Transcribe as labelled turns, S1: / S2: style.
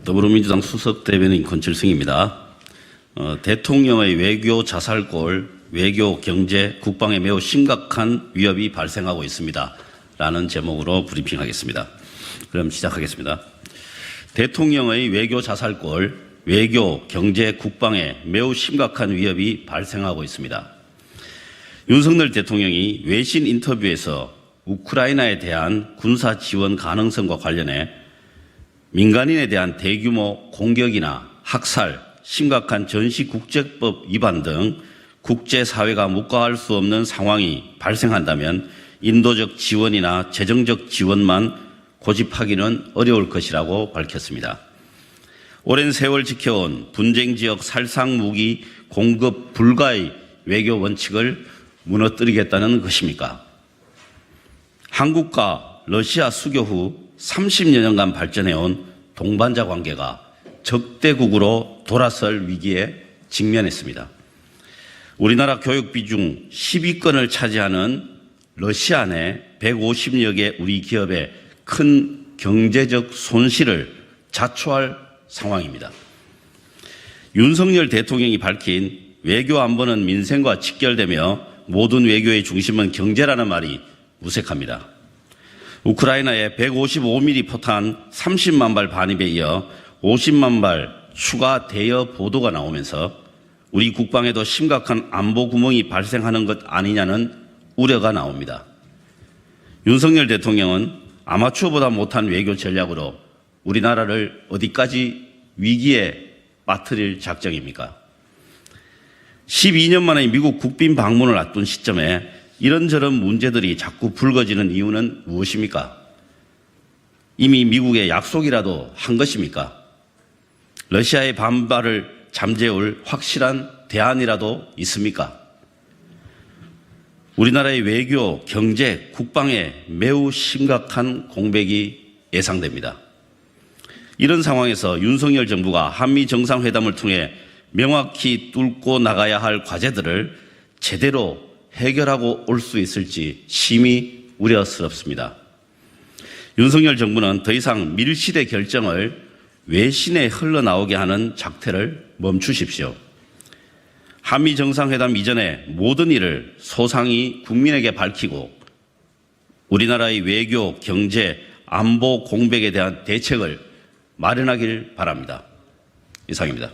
S1: 더불어민주당 수석대변인 권칠승입니다. 대통령의 외교 자살골, 외교, 경제, 국방에 매우 심각한 위협이 발생하고 있습니다. 라는 제목으로 브리핑하겠습니다. 그럼 시작하겠습니다. 대통령의 외교 자살골, 외교, 경제, 국방에 매우 심각한 위협이 발생하고 있습니다. 윤석열 대통령이 외신 인터뷰에서 우크라이나에 대한 군사 지원 가능성과 관련해 민간인에 대한 대규모 공격이나 학살, 심각한 전시국제법 위반 등 국제사회가 묵과할 수 없는 상황이 발생한다면 인도적 지원이나 재정적 지원만 고집하기는 어려울 것이라고 밝혔습니다. 오랜 세월 지켜온 분쟁지역 살상무기 공급 불가의 외교 원칙을 무너뜨리겠다는 것입니까? 한국과 러시아 수교 후 30여 년간 발전해온 동반자 관계가 적대국으로 돌아설 위기에 직면했습니다. 우리나라 교육비 중 10위권을 차지하는 러시아 내 150여 개 우리 기업의 큰 경제적 손실을 자초할 상황입니다. 윤석열 대통령이 밝힌 외교 안보는 민생과 직결되며 모든 외교의 중심은 경제라는 말이 무색합니다. 우크라이나에 155mm 포탄 30만 발 반입에 이어 50만 발 추가 대여 보도가 나오면서 우리 국방에도 심각한 안보 구멍이 발생하는 것 아니냐는 우려가 나옵니다. 윤석열 대통령은 아마추어보다 못한 외교 전략으로 우리나라를 어디까지 위기에 빠뜨릴 작정입니까? 12년 만에 미국 국빈 방문을 앞둔 시점에 이런저런 문제들이 자꾸 불거지는 이유는 무엇입니까? 이미 미국의 약속이라도 한 것입니까? 러시아의 반발을 잠재울 확실한 대안이라도 있습니까? 우리나라의 외교, 경제, 국방에 매우 심각한 공백이 예상됩니다. 이런 상황에서 윤석열 정부가 한미 정상회담을 통해 명확히 뚫고 나가야 할 과제들을 제대로 해결하고 올 수 있을지 심히 우려스럽습니다. 윤석열 정부는 더 이상 밀시대 결정을 외신에 흘러나오게 하는 작태를 멈추십시오. 한미 정상회담 이전에 모든 일을 소상히 국민에게 밝히고 우리나라의 외교, 경제, 안보 공백에 대한 대책을 마련하길 바랍니다. 이상입니다.